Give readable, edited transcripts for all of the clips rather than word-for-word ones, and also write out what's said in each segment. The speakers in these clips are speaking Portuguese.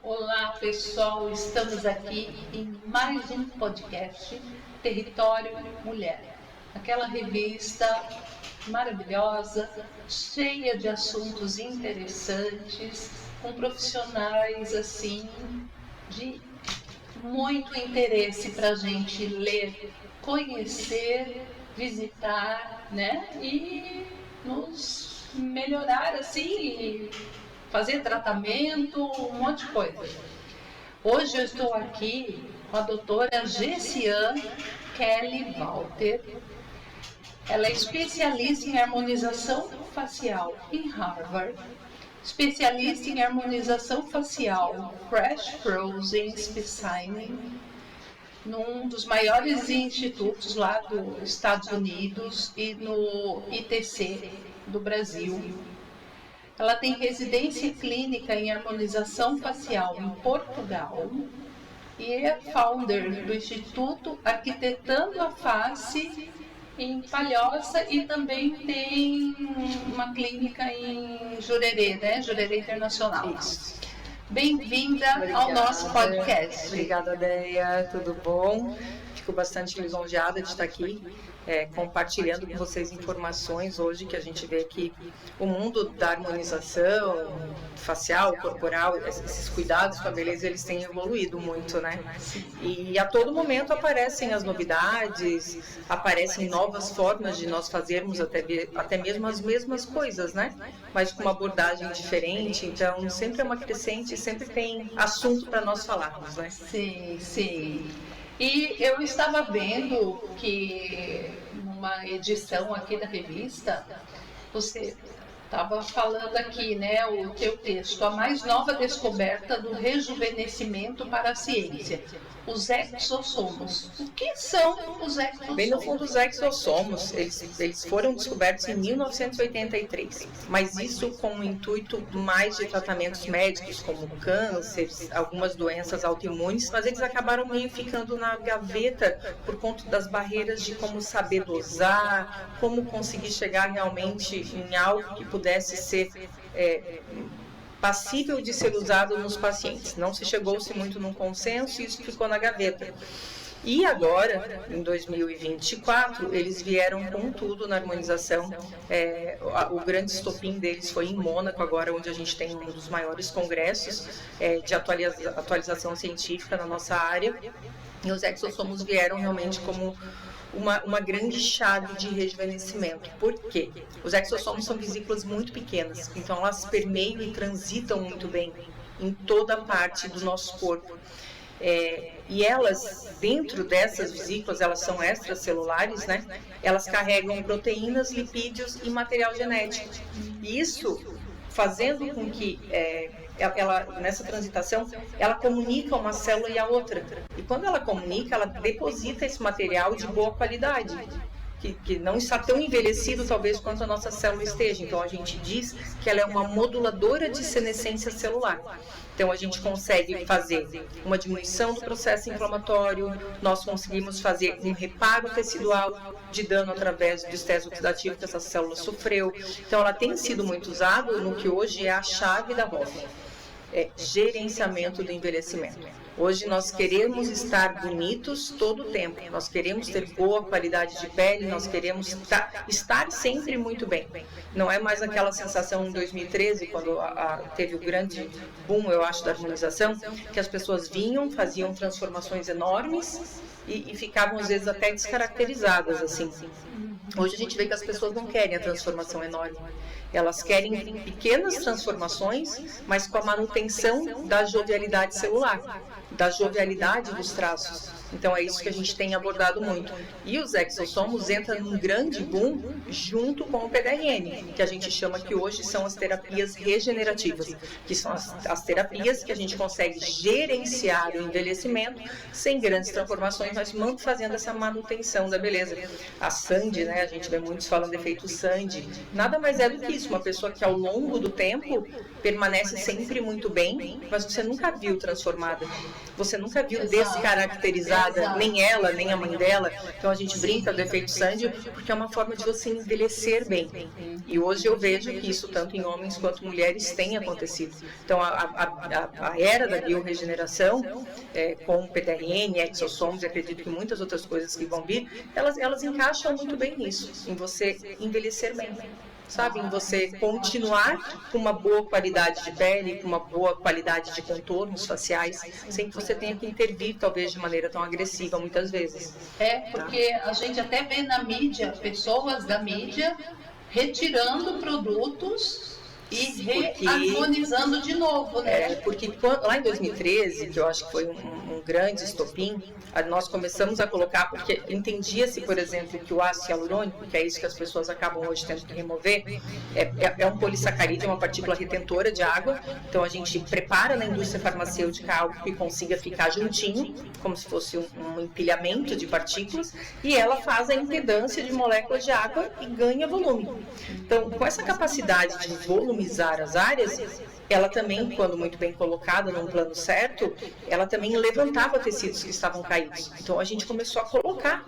Olá pessoal, estamos aqui em mais um podcast Território Mulher, aquela revista maravilhosa, cheia de assuntos interessantes, com profissionais assim de muito interesse para a gente ler, conhecer, visitar, né? E nos melhorar assim, fazer tratamento, um monte de coisa. Hoje eu estou aqui com a doutora Gessiane Kelly Walter. Ela é especialista em harmonização facial em Harvard, especialista em harmonização facial Fresh Frozen Specimen, num dos maiores institutos lá dos Estados Unidos e no ITC do Brasil. Ela tem residência clínica em harmonização facial em Portugal e é founder do Instituto Arquitetando a Face em Palhoça e também tem uma clínica em Jurerê, né? Jurerê Internacional. Isso. Bem-vinda ao nosso podcast. Obrigada, Deia. Tudo bom? Fico bastante lisonjeada de estar aqui compartilhando com vocês informações hoje que a gente vê que o mundo da harmonização facial, corporal, esses cuidados com a beleza, eles têm evoluído muito, né? E a todo momento aparecem as novidades, aparecem novas formas de nós fazermos até mesmo as mesmas coisas, né? Mas com uma abordagem diferente, então sempre é uma crescente, sempre tem assunto para nós falarmos, né? Sim, sim. E eu estava vendo que numa edição aqui da revista, você estava falando aqui, né, o teu texto, a mais nova descoberta do rejuvenescimento para a ciência, os exossomos. O que são os exossomos? Bem no fundo, os exossomos, eles foram descobertos em 1983, mas isso com o intuito mais de tratamentos médicos, como câncer, algumas doenças autoimunes, mas eles acabaram meio ficando na gaveta por conta das barreiras de como saber dosar, como conseguir chegar realmente em algo que pudesse ser passível de ser usado nos pacientes. Não se chegou-se muito num consenso e isso ficou na gaveta. E agora, em 2024, eles vieram com tudo na harmonização. O grande estopim deles foi em Mônaco, agora onde a gente tem um dos maiores congressos de atualização científica na nossa área. E os exossomos vieram realmente como uma grande chave de rejuvenescimento. Por quê? Os exossomos são vesículas muito pequenas, então elas permeiam e transitam muito bem em toda a parte do nosso corpo. E elas, dentro dessas vesículas, elas são extracelulares, né? Elas carregam proteínas, lipídios e material genético. E isso fazendo com que ela, nessa transitação, ela comunica uma célula e a outra. E quando ela comunica, ela deposita esse material de boa qualidade, que não está tão envelhecido, talvez, quanto a nossa célula esteja. Então, a gente diz que ela é uma moduladora de senescência celular. Então, a gente consegue fazer uma diminuição do processo inflamatório, nós conseguimos fazer um reparo tecidual de dano através do estresse oxidativo que essa célula sofreu. Então, ela tem sido muito usada no que hoje é a chave da ROF. Gerenciamento do envelhecimento. Hoje nós queremos estar bonitos todo o tempo, nós queremos ter boa qualidade de pele, nós queremos estar sempre muito bem. Não é mais aquela sensação em 2013, quando teve o grande boom, eu acho, da harmonização, que as pessoas vinham, faziam transformações enormes e ficavam às vezes até descaracterizadas, assim. Hoje a gente vê que as pessoas não querem a transformação enorme. Elas querem pequenas transformações, mas com a manutenção da jovialidade celular, da jovialidade dos traços. Então é isso que a gente tem abordado muito. E os exossomos entram num grande boom junto com o PDRN, que a gente chama que hoje são as terapias regenerativas, que são as terapias que a gente consegue gerenciar o envelhecimento sem grandes transformações, mas fazendo essa manutenção da beleza. A Sandy, né, a gente vê muitos falando de efeito Sandy, nada mais é do que isso, uma pessoa que ao longo do tempo permanece sempre muito bem, mas você nunca viu transformada, você nunca viu descaracterizada casada, nem ela, nem a mãe dela. Então a gente brinca do efeito Sandy, porque é uma forma de você envelhecer bem. E hoje eu vejo que isso, tanto em homens quanto mulheres, tem acontecido. Então a era da biorregeneração, com PTRN, exossomos, e acredito que muitas outras coisas que vão vir, elas encaixam muito bem nisso, em você envelhecer bem. Sabe, em você continuar com uma boa qualidade de pele, com uma boa qualidade de contornos faciais, sem que você tenha que intervir, talvez, de maneira tão agressiva, muitas vezes. Porque a gente até vê na mídia, pessoas da mídia retirando produtos e reharmonizando de novo, né? Porque lá em 2013, que eu acho que foi um grande estopim, nós começamos a colocar, porque entendia-se, por exemplo, que o ácido hialurônico, que é isso que as pessoas acabam hoje tendo que remover, é um polissacarídeo, é uma partícula retentora de água. Então a gente prepara na indústria farmacêutica algo que consiga ficar juntinho, como se fosse um empilhamento de partículas, e ela faz a impedância de moléculas de água e ganha volume. Então, com essa capacidade de volumizar as áreas, ela também, quando muito bem colocada num plano certo, ela também levantava tecidos que estavam caídos. Então a gente começou a colocar,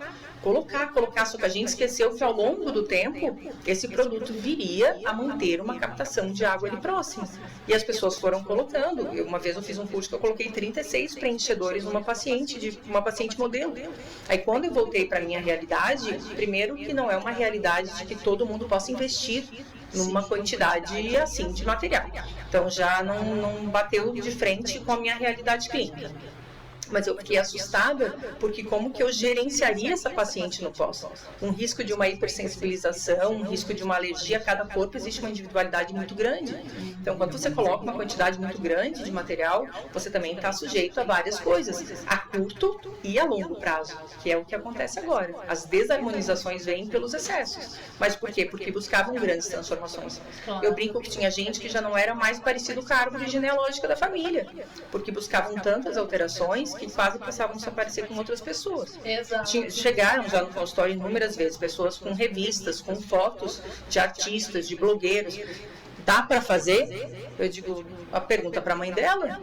só que a gente esqueceu que ao longo do tempo, esse produto viria a manter uma captação de água ali próxima. E as pessoas foram colocando. Uma vez eu fiz um curso que eu coloquei 36 preenchedores numa paciente modelo. Aí quando eu voltei para a minha realidade, primeiro que não é uma realidade de que todo mundo possa investir numa quantidade assim de material. Então já não bateu de frente com a minha realidade clínica. Mas eu fiquei assustada, porque como que eu gerenciaria essa paciente no pós? Um risco de uma hipersensibilização, um risco de uma alergia, a cada corpo existe uma individualidade muito grande. Então, quando você coloca uma quantidade muito grande de material, você também está sujeito a várias coisas, a curto e a longo prazo, que é o que acontece agora. As desarmonizações vêm pelos excessos. Mas por quê? Porque buscavam grandes transformações. Eu brinco que tinha gente que já não era mais parecido com a árvore genealógica da família, porque buscavam tantas alterações que quase passavam a se aparecer com outras pessoas. Exato. Chegaram já no consultório inúmeras vezes pessoas com revistas, com fotos de artistas, de blogueiros. Dá para fazer? Eu digo, a pergunta para a mãe dela,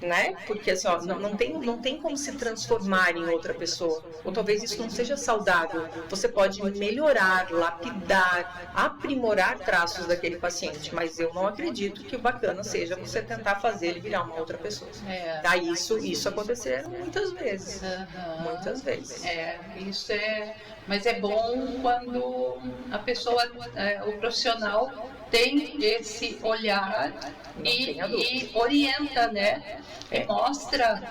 né? Porque assim, ó, não tem como se transformar em outra pessoa. Ou talvez isso não seja saudável. Você pode melhorar, lapidar, aprimorar traços daquele paciente, mas eu não acredito que o bacana seja você tentar fazer ele virar uma outra pessoa. Daí isso aconteceu muitas vezes. Muitas vezes. Isso é. Mas é bom quando a pessoa, o profissional, tem esse olhar e orienta, né? E mostra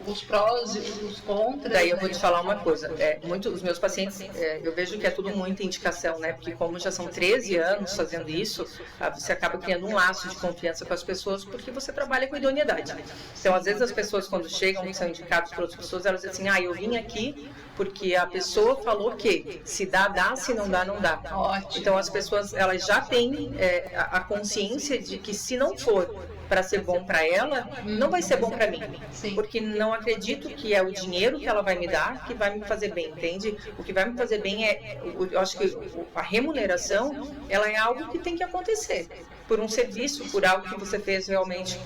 os prós e os contras. Daí eu vou te falar uma coisa, muitos dos meus pacientes, eu vejo que é tudo muita indicação, né? Porque como já são 13 anos fazendo isso, você acaba criando um laço de confiança com as pessoas, porque você trabalha com idoneidade. Então, às vezes as pessoas quando chegam e são indicadas por outras pessoas, elas dizem assim, eu vim aqui porque a pessoa falou que se dá, dá, se não dá, não dá. Ótimo. Então as pessoas, elas já têm a consciência de que se não for para ser bom para ela, não vai ser bom para mim. Sim. Porque não acredito que é o dinheiro que ela vai me dar que vai me fazer bem, entende? O que vai me fazer bem eu acho que a remuneração, ela é algo que tem que acontecer. Por um serviço, por algo que você fez realmente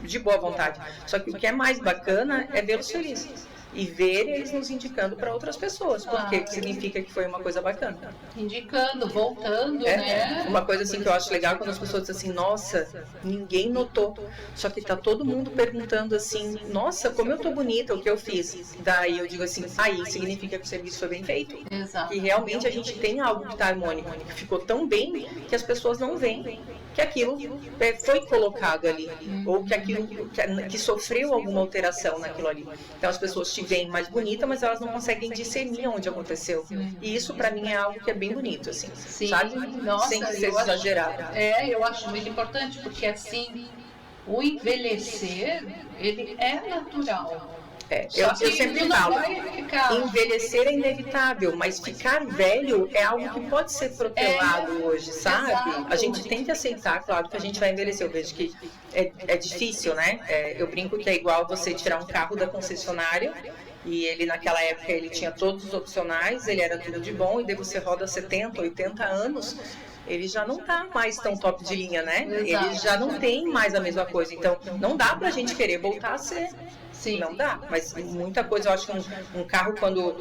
de boa vontade. Só que o que é mais bacana é vê-los felizes. E ver eles nos indicando para outras pessoas, porque significa que foi uma coisa bacana. Indicando, voltando, né? Uma coisa assim que eu acho legal quando as pessoas dizem assim, nossa, ninguém notou, só que tá todo mundo perguntando assim, nossa, como eu tô bonita, o que eu fiz? Daí eu digo assim, aí significa que o serviço foi bem feito. Exato. E realmente a gente tem algo que tá harmônico, que ficou tão bem que as pessoas não veem que aquilo foi colocado ali, ou que aquilo que sofreu alguma alteração naquilo ali. Então as pessoas te veem mais bonita, mas elas não conseguem discernir onde aconteceu. E isso para mim é algo que é bem bonito, assim, Sim. sabe? Nossa, sem ser exagerado. Eu acho muito importante, porque assim, o envelhecer, ele é natural. Eu sempre falo, envelhecer é inevitável, mas ficar velho é algo que pode ser protelado hoje, sabe? Exato. A gente tem que aceitar, claro, que a gente vai envelhecer. Eu vejo que é difícil, né? Eu brinco que é igual você tirar um carro da concessionária e ele naquela época ele tinha todos os opcionais, ele era tudo de bom, e daí você roda 70, 80 anos, ele já não tá mais tão top de linha, né? Exato. Ele já não tem mais a mesma coisa. Então, não dá pra gente querer voltar a ser Sim. Não dá, mas muita coisa, eu acho que um carro quando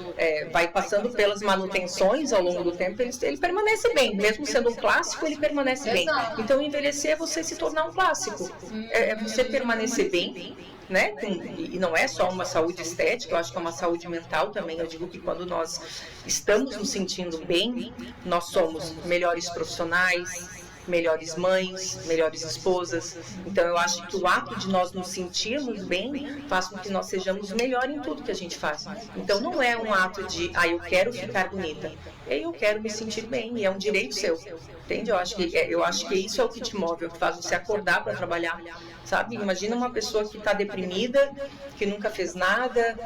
vai passando pelas manutenções ao longo do tempo, ele permanece bem, mesmo sendo um clássico, ele permanece bem. Então envelhecer é você se tornar um clássico, é você permanecer bem, né? E não é só uma saúde estética, eu acho que é uma saúde mental também. Eu digo que quando nós estamos nos sentindo bem, nós somos melhores profissionais, melhores mães, melhores esposas. Então eu acho que o ato de nós nos sentirmos bem faz com que nós sejamos melhor em tudo que a gente faz. Então não é um ato de, eu quero ficar bonita, eu quero me sentir bem, e é um direito seu, entende? Eu acho que isso é o que te move, é o que faz você acordar para trabalhar, sabe? Imagina uma pessoa que está deprimida, que nunca fez nada,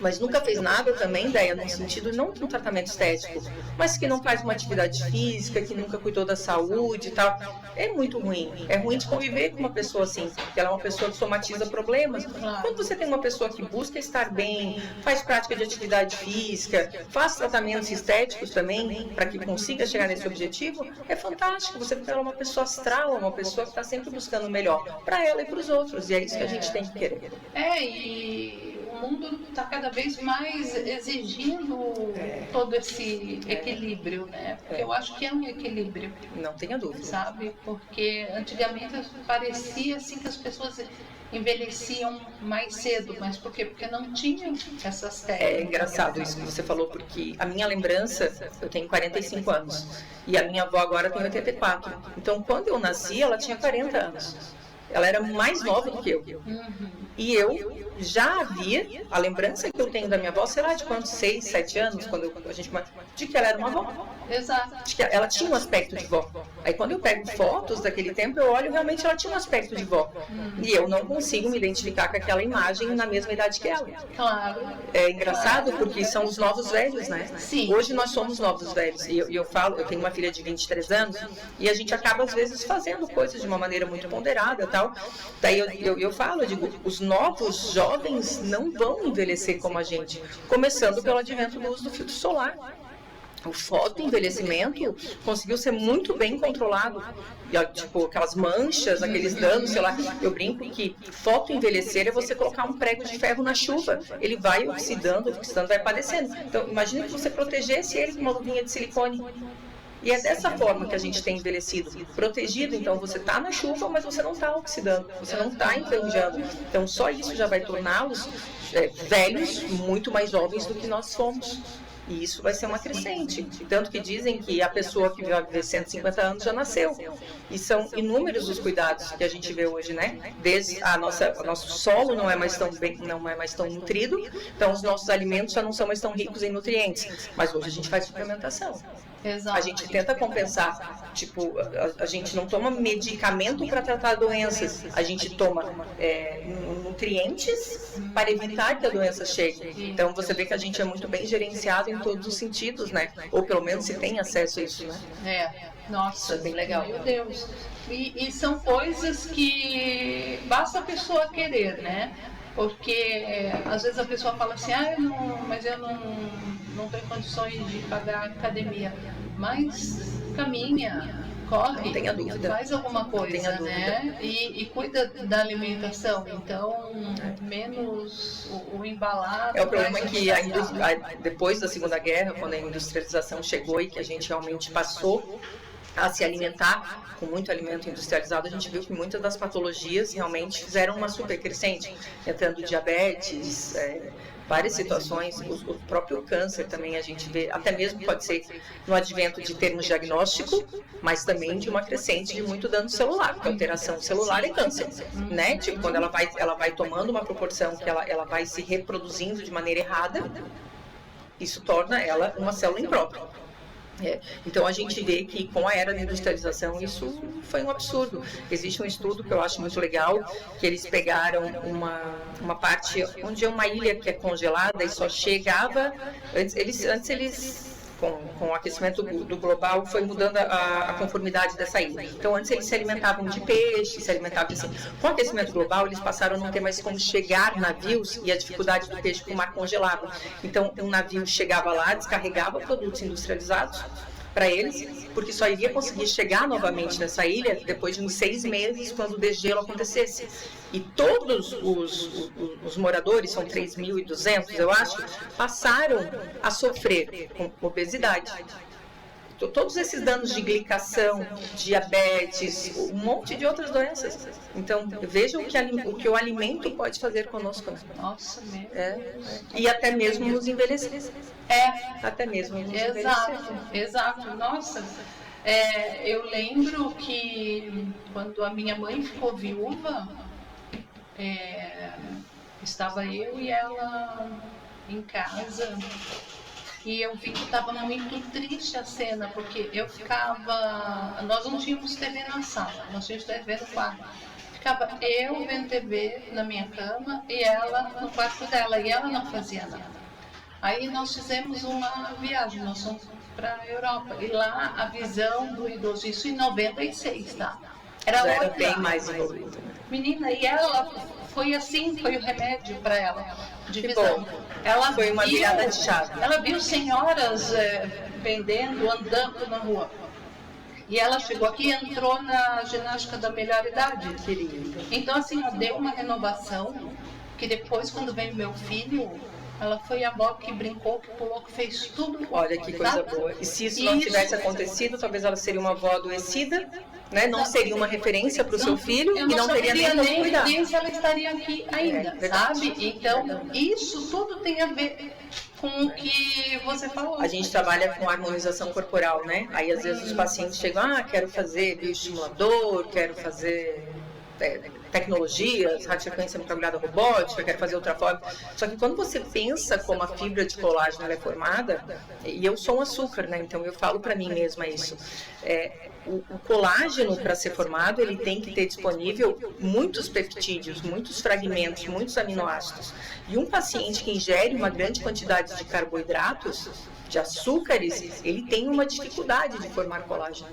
mas nunca fez nada também, ideia, no sentido não de um tratamento estético, mas que não faz uma atividade física, que nunca cuidou da saúde e tal. É muito ruim. É ruim de conviver com uma pessoa assim, porque ela é uma pessoa que somatiza problemas. Quando você tem uma pessoa que busca estar bem, faz prática de atividade física, faz tratamentos estéticos também, para que consiga chegar nesse objetivo, é fantástico. Você vê ela uma pessoa astral, uma pessoa que está sempre buscando o melhor para ela e para os outros, e é isso que a gente tem que querer. E o mundo está cada vez mais exigindo todo esse equilíbrio, né? Porque eu acho que é um equilíbrio. Não tenha dúvida. Sabe? Porque antigamente parecia assim que as pessoas envelheciam mais cedo, mas por quê? Porque não tinham essas técnicas. É engraçado isso que você falou, porque a minha lembrança, eu tenho 45 anos, e a minha avó agora tem 84. Então, quando eu nasci, ela tinha 40 anos. Ela era mais nova do que eu. E eu já havia, a lembrança que eu tenho da minha avó, sei lá de quantos, 6, 7 anos, de que ela era uma avó. Exato. De que ela tinha um aspecto de vó. Aí quando eu pego fotos daquele tempo, eu olho, realmente ela tinha um aspecto de vó. E eu não consigo me identificar com aquela imagem na mesma idade que ela. Claro. É engraçado porque são os novos velhos, né? Sim. Hoje nós somos novos velhos. E eu falo, eu tenho uma filha de 23 anos, e a gente acaba às vezes fazendo coisas de uma maneira muito ponderada, tal. Daí eu falo, eu digo, os novos jovens não vão envelhecer como a gente, começando pelo advento do uso do filtro solar. O fotoenvelhecimento conseguiu ser muito bem controlado. E, tipo, aquelas manchas, aqueles danos, sei lá. Eu brinco que fotoenvelhecer é você colocar um prego de ferro na chuva. Ele vai oxidando, vai apodrecendo. Então, imagina que você protegesse ele com uma luvinha de silicone. E é dessa forma que a gente tem envelhecido. Protegido, então você está na chuva, mas você não está oxidando, você não está enferrujando. Então só isso já vai torná-los velhos, muito mais jovens do que nós fomos. E isso vai ser uma crescente. Tanto que dizem que a pessoa que vai viver 150 anos já nasceu. E são inúmeros os cuidados que a gente vê hoje, né? Desde o nosso solo não é mais tão nutrido, então os nossos alimentos já não são mais tão ricos em nutrientes. Mas hoje a gente faz suplementação. Exato. A gente tenta compensar, tipo, a gente não toma medicamento para tratar doenças, a gente toma nutrientes para evitar que a doença chegue. Então você vê que a gente é muito bem gerenciado em todos os sentidos, né? Ou pelo menos se tem acesso a isso, né? Nossa, é bem legal. Meu Deus. E são coisas que basta a pessoa querer, né? Porque às vezes a pessoa fala assim, mas eu não tenho condições de pagar academia. Mas caminha, corre, não tenha dúvida. Faz alguma coisa, né? E cuida da alimentação. Então, menos o embalado. É o problema que depois da Segunda Guerra, quando a industrialização chegou e que a gente realmente passou a se alimentar com muito alimento industrializado, a gente viu que muitas das patologias realmente fizeram uma super crescente, entrando diabetes, várias situações, o próprio câncer também a gente vê, até mesmo pode ser no advento de termos diagnóstico, mas também de uma crescente de muito dano celular, porque alteração celular é câncer, né? Tipo, quando ela vai tomando uma proporção que ela vai se reproduzindo de maneira errada, isso torna ela uma célula imprópria. Então a gente vê que com a era da industrialização isso foi um absurdo. Existe um estudo que eu acho muito legal, que eles pegaram uma parte onde é uma ilha que é congelada e só chegava, antes eles com o aquecimento do global, foi mudando a conformidade dessa ilha. Então, antes eles se alimentavam de peixe, se alimentavam assim. Com o aquecimento global, eles passaram a não ter mais como chegar navios e a dificuldade do peixe para o mar congelado. Então, um navio chegava lá, descarregava produtos industrializados para eles, porque só iria conseguir chegar novamente nessa ilha depois de uns 6 meses, quando o degelo acontecesse. E todos os moradores, são 3.200, eu acho, passaram a sofrer com obesidade. Todos esses danos de glicação, diabetes, um monte de outras doenças. Então, vejam o que o alimento pode fazer conosco. Nossa, mesmo. E até mesmo nos envelhecer. Até mesmo nos envelhecer. Exato. Nossa, eu lembro que quando a minha mãe ficou viúva, estava eu e ela em casa. E eu vi que estava muito triste a cena, porque nós não tínhamos TV na sala, nós tínhamos TV no quarto. Ficava eu vendo TV na minha cama e ela no quarto dela, e ela não fazia nada. Aí nós fizemos uma viagem, nós fomos para a Europa, e lá a visão do idoso, isso em 96, tá? Era bem mais envolvido. Menina, e ela foi assim, foi o remédio para ela, de visão. Ela foi uma virada de chave. Ela viu senhoras vendendo, andando na rua. E ela chegou aqui e entrou na ginástica da melhor idade. Querida. Então, assim, ela deu uma renovação, que depois, quando veio meu filho, ela foi a avó que brincou, que pulou, que fez tudo. Olha que coisa boa. E se isso não tivesse acontecido, talvez ela seria uma avó adoecida, né? Não seria uma referência para o seu filho e não teria nem como cuidar. Nem se ela estaria aqui ainda, sabe? Então, isso tudo tem a ver com o que você falou. A gente trabalha com harmonização corporal, né? Aí, às vezes, os pacientes chegam, quero fazer bioestimulador, quero fazer tecnologias, radiofrequência microagulhada robótica, quero fazer outra forma. Só que quando você pensa como a fibra de colágeno ela é formada, e eu sou um açúcar, né? Então eu falo para mim mesma isso. O colágeno, para ser formado, ele tem que ter disponível muitos peptídeos, muitos fragmentos, muitos aminoácidos. E um paciente que ingere uma grande quantidade de carboidratos, de açúcares, ele tem uma dificuldade de formar colágeno.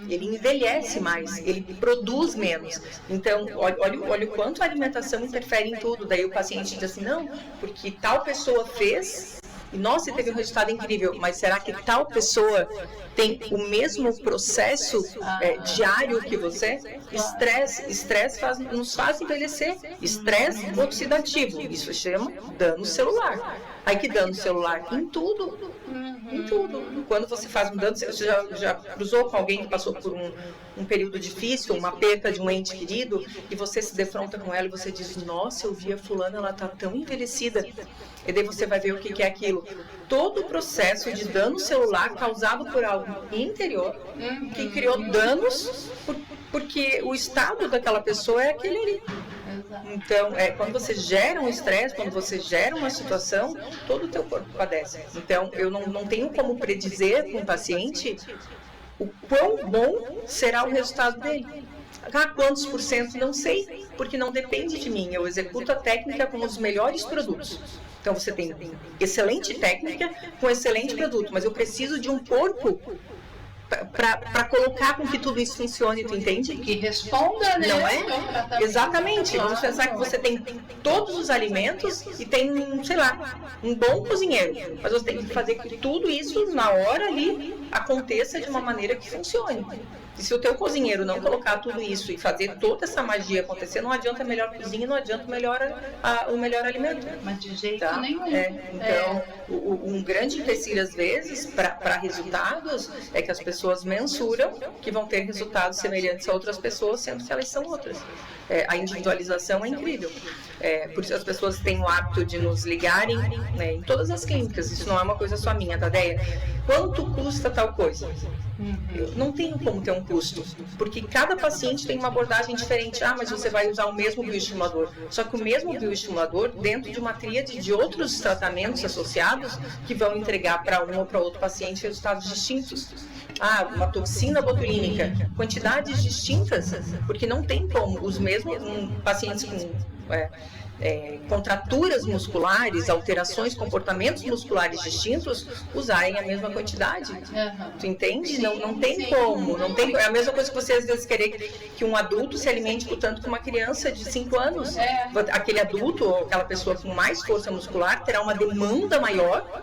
Ele envelhece mais, ele produz menos. Então, olha o quanto a alimentação interfere em tudo. Daí o paciente diz assim, não, porque tal pessoa fez, e nossa, teve um resultado incrível, mas será que tal pessoa tem o mesmo processo diário que você? Estresse nos faz envelhecer. Estresse oxidativo, isso se chama dano celular. Aí que dano celular? Em tudo. Em tudo. Quando você faz um dano, você já cruzou com alguém que passou por um período difícil, uma perda de um ente querido, e você se defronta com ela e você diz, nossa, eu vi a fulana, ela está tão envelhecida. E daí você vai ver o que é aquilo. Todo o processo de dano celular causado por algo interior, que criou danos, porque o estado daquela pessoa é aquele ali. Então, quando você gera um estresse, quando você gera uma situação, todo o teu corpo padece. Então, eu não tenho como predizer para um paciente o quão bom será o resultado dele. Quantos por cento, não sei, porque não depende de mim. Eu executo a técnica com os melhores produtos. Então, você tem excelente técnica com excelente produto, mas eu preciso de um corpo para colocar com que tudo isso funcione, tu entende? Que responda, né? Não é? Exatamente. Vamos pensar que você tem todos os alimentos e tem, sei lá, um bom cozinheiro. Mas você tem que fazer que tudo isso, na hora ali, aconteça de uma maneira que funcione. E se o teu cozinheiro não colocar tudo isso e fazer toda essa magia acontecer, não adianta a melhor cozinha, não adianta o melhor alimento. Mas de jeito nenhum. Então, um grande empecilho, às vezes, para resultados, é que as pessoas mensuram que vão ter resultados semelhantes a outras pessoas, sendo que elas são outras. A individualização é incrível. Por isso as pessoas têm o hábito de nos ligarem, né, em todas as clínicas. Isso não é uma coisa só minha, Tadeia. Quanto custa tal coisa? Eu não tenho como ter um custo, porque cada paciente tem uma abordagem diferente. Mas você vai usar o mesmo bioestimulador. Só que o mesmo bioestimulador dentro de uma tríade de outros tratamentos associados que vão entregar para um ou para outro paciente resultados distintos. Uma toxina botulínica, quantidades distintas, porque não tem como os mesmos pacientes com contraturas musculares, alterações, comportamentos musculares distintos, usarem a mesma quantidade. Tu entende? Não tem como. Não tem, é a mesma coisa que você às vezes querer que um adulto se alimente por tanto que uma criança de 5 anos. Aquele adulto ou aquela pessoa com mais força muscular terá uma demanda maior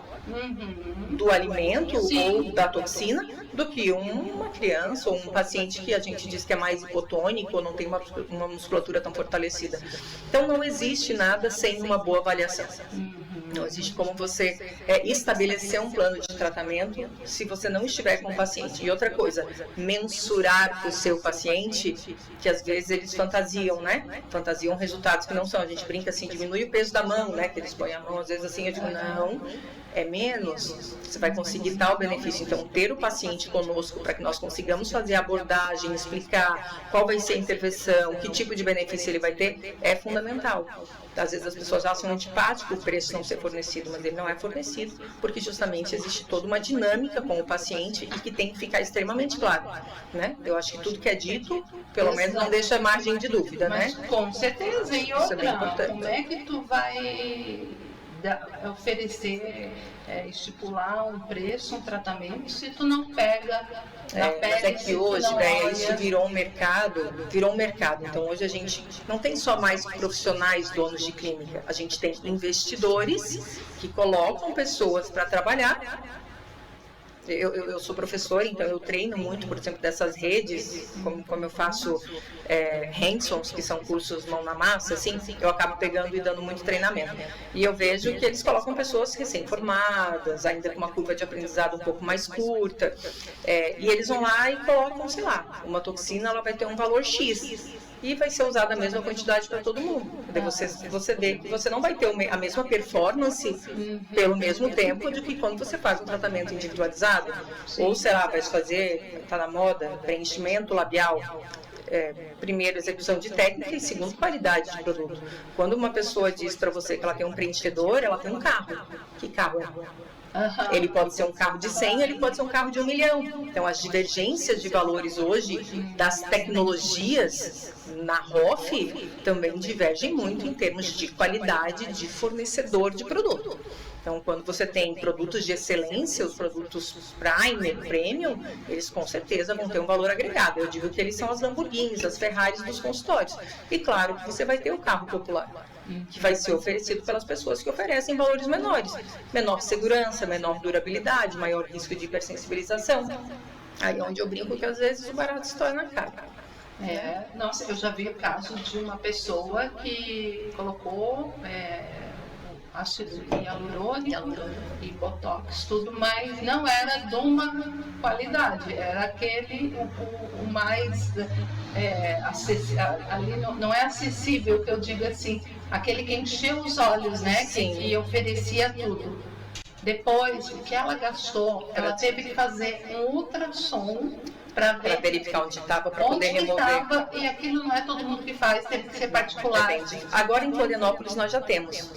do alimento Sim. ou da toxina do que uma criança ou um paciente que a gente diz que é mais hipotônico ou não tem uma musculatura tão fortalecida. Então não existe nada sem uma boa avaliação. Não existe como você estabelecer um plano de tratamento se você não estiver com o paciente. E outra coisa, mensurar para o seu paciente, que às vezes eles fantasiam, né? Fantasiam resultados que não são. A gente brinca assim, diminui o peso da mão, né? Que eles põem a mão, às vezes assim, eu digo, não, é menos, você vai conseguir tal benefício. Então, ter o paciente conosco para que nós consigamos fazer a abordagem, explicar qual vai ser a intervenção, que tipo de benefício ele vai ter, é fundamental. Às vezes as pessoas acham antipático o preço não ser fornecido, mas ele não é fornecido, porque justamente existe toda uma dinâmica com o paciente e que tem que ficar extremamente claro, né? Eu acho que tudo que é dito, pelo menos não deixa margem de dúvida, mas, né? Com certeza, e outra, como é é que tu vai oferecer, estipular um preço, um tratamento, se tu não pega na pele, mas é que hoje, olha... isso virou um mercado. Então hoje a gente não tem só mais profissionais donos de clínica, a gente tem investidores que colocam pessoas para trabalhar. Eu sou professora, então eu treino muito, por exemplo, dessas redes, como eu faço hands-ons, que são cursos mão na massa, assim, eu acabo pegando e dando muito treinamento. E eu vejo que eles colocam pessoas recém-formadas, ainda com uma curva de aprendizado um pouco mais curta, e eles vão lá e colocam, sei lá, uma toxina, ela vai ter um valor X. E vai ser usada a mesma quantidade para todo mundo. Daí você vê que você não vai ter a mesma performance pelo mesmo tempo do que quando você faz um tratamento individualizado. Ou, sei lá, vai fazer, está na moda, preenchimento labial. Primeiro, execução de técnica e segundo, qualidade de produto. Quando uma pessoa diz para você que ela tem um preenchedor, ela tem um carro. Que carro é? Ele pode ser um carro de 100, ele pode ser um carro de 1 milhão. Então, as divergências de valores hoje das tecnologias na ROF também divergem muito em termos de qualidade de fornecedor de produto. Então, quando você tem produtos de excelência, os produtos Prime, Premium, eles com certeza vão ter um valor agregado. Eu digo que eles são as Lamborghinis, as Ferraris dos consultórios. E claro que você vai ter o carro popular, que vai ser oferecido pelas pessoas que oferecem valores menores. Menor segurança, menor durabilidade, maior risco de hipersensibilização. Aí é onde eu brinco que às vezes o barato se torna caro. Nossa, eu já vi o caso de uma pessoa que colocou ácido hialurônico e botox, tudo, mas não era de uma qualidade, era aquele o mais ali não é acessível, que eu digo assim, aquele que encheu os olhos, né, que oferecia tudo. Depois, o que ela gastou, ela teve que fazer um ultrassom para verificar onde estava, para poder remover. E aquilo não é todo mundo que faz, teve que ser particular. Entendi. Agora em Florianópolis nós já temos,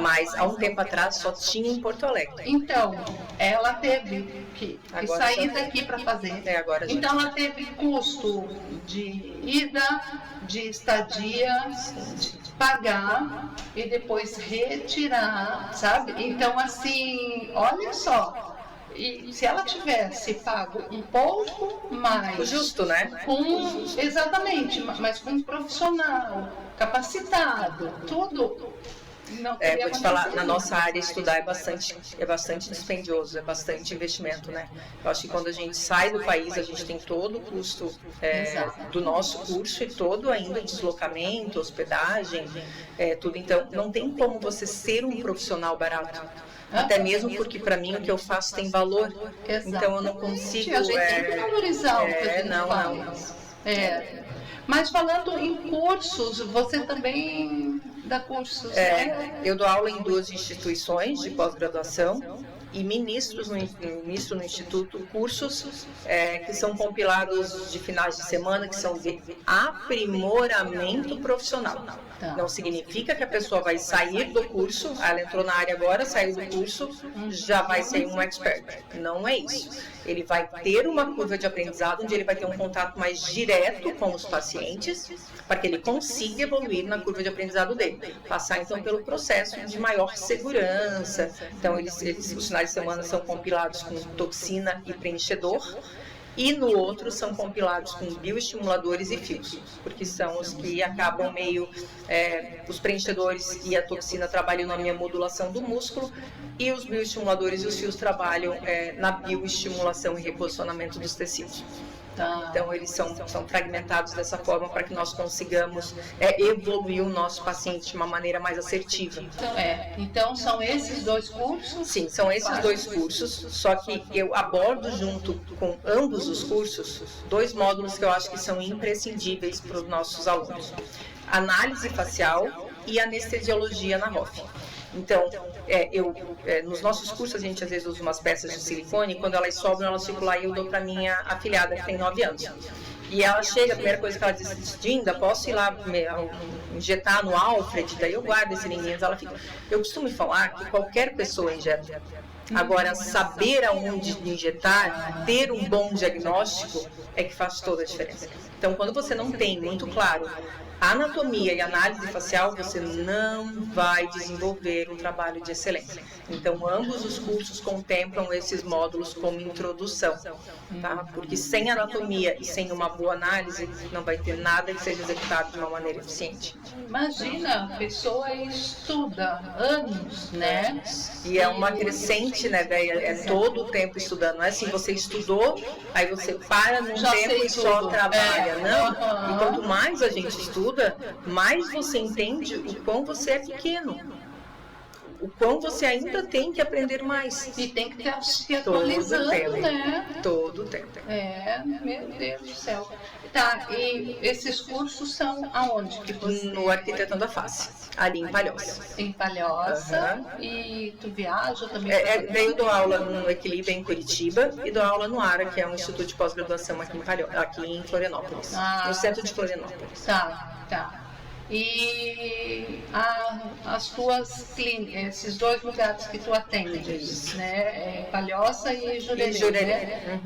mas há um tempo atrás só tinha em Porto Alegre. Então, ela teve que sair daqui para fazer. Então, ela teve custo de ida, de estadia, de pagar e depois retirar, sabe? Então, assim, olha só. E se ela tivesse pago um pouco mais... Justo, né? Exatamente, mas com um profissional capacitado, tudo... Vou te falar, na nossa área estudar é bastante dispendioso, é bastante investimento, né? Eu acho que quando a gente sai do país, a gente tem todo o custo do nosso curso e todo ainda deslocamento, hospedagem, tudo. Então, não tem como você ser um profissional barato. Até mesmo porque, para mim, o que eu faço tem valor. Então, eu não consigo... A gente tem que valorizar o que a gente faz. Mas falando em cursos, você também dá cursos, né? Eu dou aula em 2 instituições de pós-graduação e ministro no Instituto cursos que são compilados de finais de semana, que são de aprimoramento profissional. Não significa que a pessoa vai sair do curso, ela entrou na área agora, saiu do curso, já vai ser um expert. Não é isso. Ele vai ter uma curva de aprendizado onde ele vai ter um contato mais direto com os pacientes, para que ele consiga evoluir na curva de aprendizado dele. Passar, então, pelo processo de maior segurança. Então, os finais de semana são compilados com toxina e preenchedor. e no outro são compilados com bioestimuladores e fios, porque são os que acabam meio, os preenchedores e a toxina trabalham na minha modulação do músculo, e os bioestimuladores e os fios trabalham na bioestimulação e reposicionamento dos tecidos. Então, eles são fragmentados dessa forma para que nós consigamos evoluir o nosso paciente de uma maneira mais assertiva. Então, são esses 2 cursos? Sim, são esses 2 cursos, só que eu abordo junto com ambos os cursos 2 módulos que eu acho que são imprescindíveis para os nossos alunos. Análise facial e anestesiologia na ROF. Então, nos nossos cursos a gente às vezes usa umas peças de silicone, e quando elas sobram, elas ficam lá e eu dou para minha afilhada que tem 9 anos. E ela chega, a primeira coisa que ela diz, Dinda, posso ir lá injetar no Alfred? Daí eu guardo esse ninguém, ela fica. Eu costumo falar que qualquer pessoa injeta. Agora, saber aonde injetar, ter um bom diagnóstico é que faz toda a diferença. Então, quando você não tem muito claro a anatomia e análise facial, você não vai desenvolver um trabalho de excelência. Então, ambos os cursos contemplam esses módulos como introdução, tá? Porque sem anatomia e sem uma boa análise, não vai ter nada que seja executado de uma maneira eficiente. Imagina, a pessoa estuda anos, né? E é uma crescente, né, velho? Todo o tempo estudando. Não é assim, você estudou, aí você para num tempo e só trabalha. Não. E quanto mais a gente estuda, mais você entende o quão você é pequeno, o quão você ainda tem que aprender mais. E tem que estar se atualizando, né? Todo o tempo. Meu Deus do céu. Tá, e esses cursos são aonde? Que você... No Arquitetando a Face, ali em Palhoça. Em Palhoça. E tu viaja também? Daí eu dou aula no Equilíbrio em Curitiba e dou aula no ARA, que é um instituto de pós-graduação aqui em Florianópolis, no centro de Florianópolis. Tá. E as tuas clínicas, esses 2 lugares que tu atende, né? Palhoça e Jurerê. Né?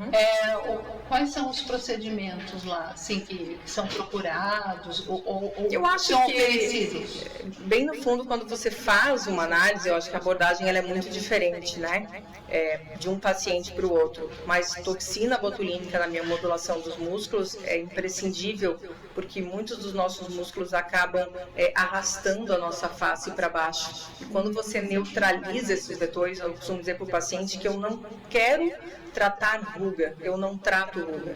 Quais são os procedimentos lá, assim, que são procurados ou eu acho são que, oferecidos? Bem no fundo, quando você faz uma análise, eu acho que a abordagem ela é muito diferente, né? De um paciente para o outro. Mas toxina botulínica na minha modulação dos músculos é imprescindível, porque muitos dos nossos músculos acabam arrastando a nossa face para baixo. E quando você neutraliza esses vetores, eu costumo dizer para o paciente que eu não quero tratar ruga, eu não trato ruga.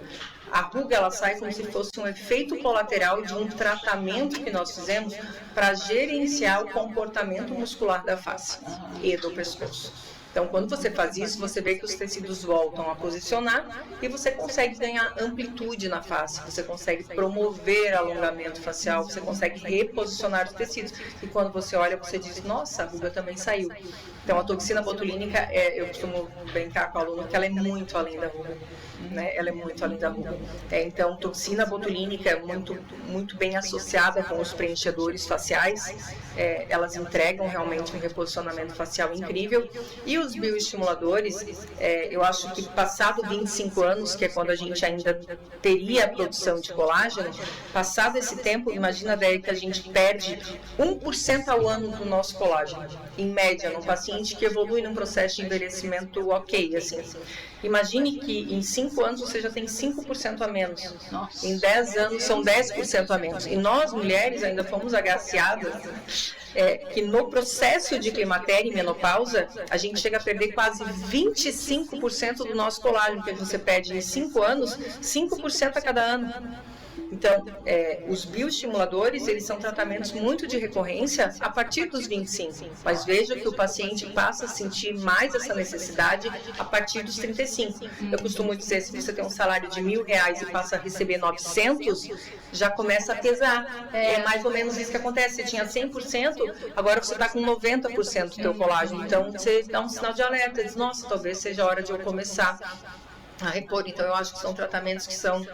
A ruga ela sai como se fosse um efeito colateral de um tratamento que nós fizemos para gerenciar o comportamento muscular da face e do pescoço. Então, quando você faz isso, você vê que os tecidos voltam a posicionar e você consegue ganhar amplitude na face, você consegue promover alongamento facial, você consegue reposicionar os tecidos. E quando você olha, você diz, nossa, a ruga também saiu. Então, a toxina botulínica, eu costumo brincar com o aluno que ela é muito além da ruga. Né? Ela é muito além da ruga. Então, toxina botulínica é muito bem associada com os preenchedores faciais. Elas entregam realmente um reposicionamento facial incrível. E os bioestimuladores, eu acho que passado 25 anos, que é quando a gente ainda teria a produção de colágeno, passado esse tempo, imagina daí que a gente perde 1% ao ano do nosso colágeno, em média, num paciente que evolui num processo de envelhecimento ok, assim. Imagine que em 5 anos você já tem 5% a menos. Nossa. Em 10 anos são 10% a menos. E nós, mulheres, ainda fomos agraciadas que no processo de climatério e menopausa, a gente chega a perder quase 25% do nosso colágeno, que você perde em 5 anos, 5% a cada ano. Então, os bioestimuladores, eles são tratamentos muito de recorrência a partir dos 25, mas veja que o paciente passa a sentir mais essa necessidade a partir dos 35. Eu costumo dizer, se você tem um salário de R$1.000 e passa a receber 900, já começa a pesar. É mais ou menos isso que acontece. Você tinha 100%, agora você está com 90% do teu colágeno. Então, você dá um sinal de alerta, diz, nossa, talvez seja a hora de eu começar a repor. Então, eu acho que são tratamentos que são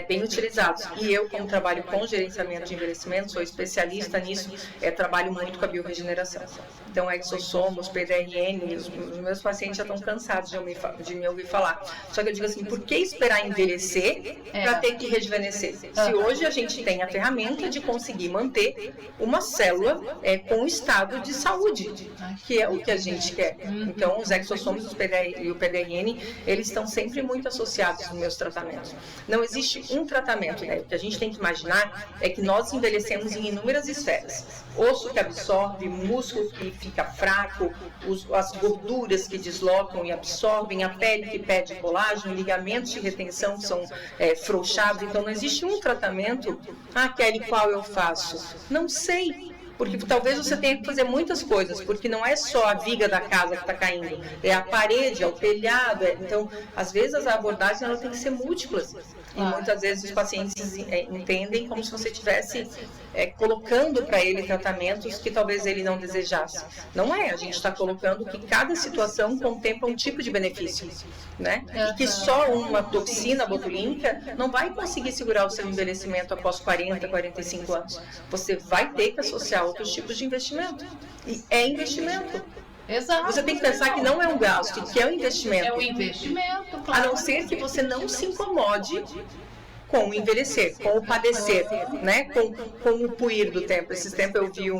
bem utilizados. E eu, como trabalho com gerenciamento de envelhecimento, sou especialista nisso, trabalho muito com a biorregeneração. Então, exossomos, PDRN, os meus pacientes já estão cansados de me ouvir falar. Só que eu digo assim, por que esperar envelhecer para ter que rejuvenescer? Se hoje a gente tem a ferramenta de conseguir manter uma célula com estado de saúde, que é o que a gente quer. Então, os exossomos e o PDRN, eles estão sempre sempre muito associados nos meus tratamentos. Não existe um tratamento, né? O que a gente tem que imaginar é que nós envelhecemos em inúmeras esferas. Osso que absorve, músculo que fica fraco, as gorduras que deslocam e absorvem, a pele que perde colágeno, ligamentos de retenção que são frouxados. Então, não existe um tratamento. Ah, Kelly, qual eu faço? Não sei. Porque talvez você tenha que fazer muitas coisas, porque não é só a viga da casa que está caindo, é a parede, é o telhado. Então, às vezes, as abordagens elas têm que ser múltiplas. E muitas vezes os pacientes entendem como se você estivesse colocando para ele tratamentos que talvez ele não desejasse. Não é, a gente está colocando que cada situação contempla um tipo de benefício, né? E que só uma toxina botulínica não vai conseguir segurar o seu envelhecimento após 40, 45 anos. Você vai ter que associar outros tipos de investimento. E é investimento. Exato. Você tem que pensar que não é um gasto, que é um investimento. É um investimento, claro. A não ser que você não se incomode com o envelhecer, com o padecer, né? Com o puir do tempo. Esses tempos eu vi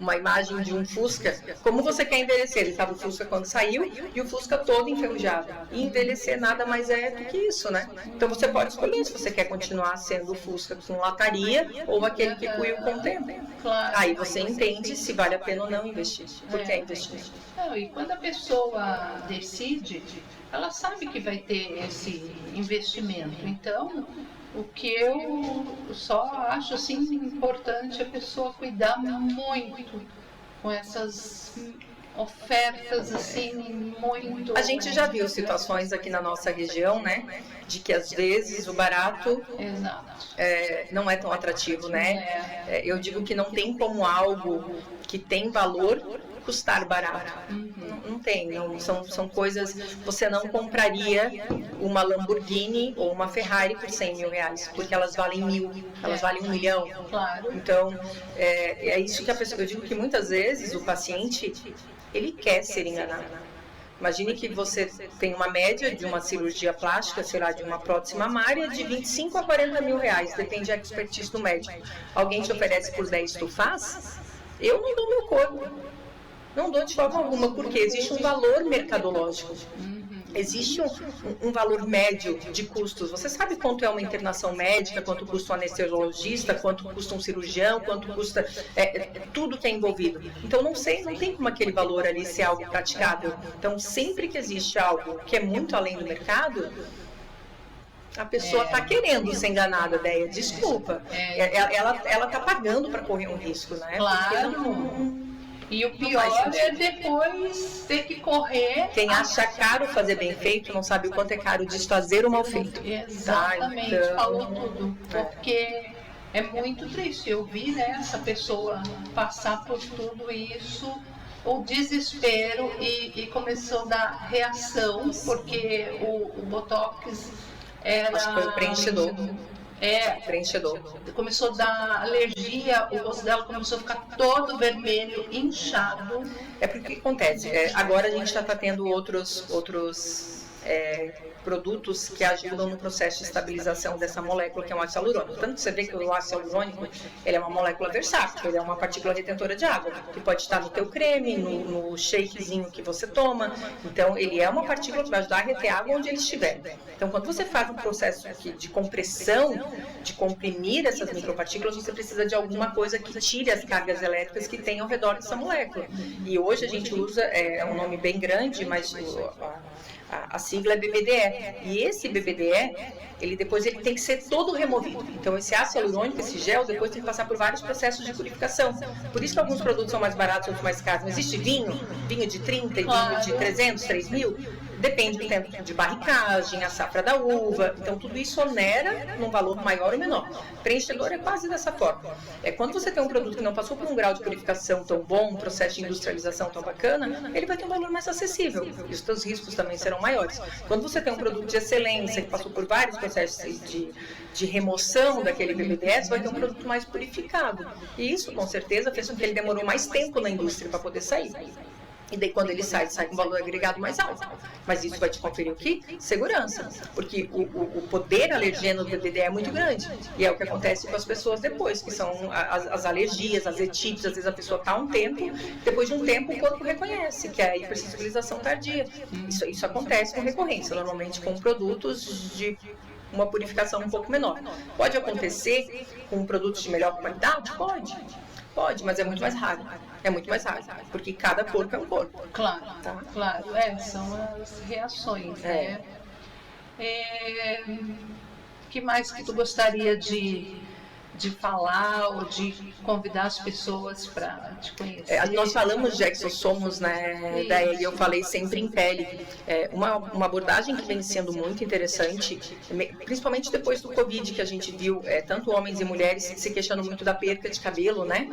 uma imagem de um Fusca. Como você quer envelhecer? Ele estava o Fusca quando saiu e o Fusca todo enferrujado. E envelhecer nada mais é do que isso, né? Então você pode escolher se você quer continuar sendo o Fusca com lataria ou aquele que puiu com o tempo. Claro. Aí você entende se vale a pena ou não investir. Porque é investimento. Não, e quando a pessoa decide, ela sabe que vai ter esse investimento. Então, o que eu só acho assim importante é a pessoa cuidar muito com essas ofertas assim muito. A gente já viu situações aqui na nossa região, né, de que às vezes o barato não é tão atrativo, né? Eu digo que não tem como algo que tem valor custar barato. Não tem, são coisas. Você não compraria uma Lamborghini ou uma Ferrari por 100 mil reais, porque elas valem 1.000, elas valem 1 milhão. Claro. Então, é isso que a pessoa. Eu digo que muitas vezes o paciente ele quer ser enganado. Imagine que você tem uma média de uma cirurgia plástica, sei lá, de uma prótese mamária, de 25 a 40 mil reais, depende da expertise do médico. Alguém te oferece por 10, tu faz? Eu não dou meu corpo. Não dou de forma alguma, porque existe um valor mercadológico. Existe um valor médio de custos. Você sabe quanto é uma internação médica, quanto custa um anestesiologista, quanto custa um cirurgião, quanto custa tudo que é envolvido. Então, não tem como aquele valor ali ser algo praticável. Então, sempre que existe algo que é muito além do mercado, a pessoa está querendo ser enganada, Déia. Desculpa. Ela está pagando para correr um risco, né? Claro. E o pior é depois ter que correr. Quem acha caro fazer bem feito não sabe o quanto é caro desfazer o mal feito. Exatamente, então, falou tudo. Porque é muito triste. Eu vi, né, essa pessoa passar por tudo isso, o desespero, e começou a dar reação, porque o Botox era... Acho que foi o preenchedor. Preenchedor. Começou a dar alergia, o rosto dela começou a ficar todo vermelho, inchado. Porque o que acontece? Agora a gente já está tendo outros produtos que ajudam no processo de estabilização dessa molécula, que é o ácido hialurônico. Tanto que você vê que o ácido hialurônico ele é uma molécula versátil, ele é uma partícula retentora de água, que pode estar no teu creme, no shakezinho que você toma. Então, ele é uma partícula que vai ajudar a reter água onde ele estiver. Então, quando você faz um processo aqui de compressão, de comprimir essas micropartículas, você precisa de alguma coisa que tire as cargas elétricas que tem ao redor dessa molécula. E hoje a gente usa, um nome bem grande, mas a sigla é BBDE. E esse BBDE, ele tem que ser todo removido. Então, esse ácido hialurônico, esse gel, depois tem que passar por vários processos de purificação. Por isso que alguns produtos são mais baratos, outros mais caros. Não existe vinho de 30, vinho de 300, 3 mil. Depende do tempo de barricagem, a safra da uva. Então, tudo isso onera num valor maior ou menor. Preenchedor é quase dessa forma. Quando você tem um produto que não passou por um grau de purificação tão bom, um processo de industrialização tão bacana, ele vai ter um valor mais acessível. E os seus riscos também serão maiores. Quando você tem um produto de excelência, que passou por vários processos de remoção daquele BBDE, você vai ter um produto mais purificado. E isso, com certeza, fez com que ele demorou mais tempo na indústria para poder sair. E daí quando ele sai com valor agregado mais alto. Mas isso vai te conferir o quê? Segurança. Porque o poder alergeno do DDE é muito grande. E é o que acontece com as pessoas depois, que são as alergias, as etites. Às vezes a pessoa está um tempo, depois de um tempo o corpo reconhece, que é a hipersensibilização tardia. Isso acontece com recorrência, normalmente com produtos de uma purificação um pouco menor. Pode acontecer com produtos de melhor qualidade? Pode, mas é muito mais raro. É muito mais raro, porque cada corpo é um corpo. Claro, tá? Claro. São as reações, né? Que mais que tu gostaria de falar ou de convidar as pessoas para te conhecer? Nós falamos de exossomos, né? Daí eu falei sempre em pele. Uma abordagem que vem sendo muito interessante, principalmente depois do Covid, que a gente viu tanto homens e mulheres se queixando muito da perca de cabelo, né?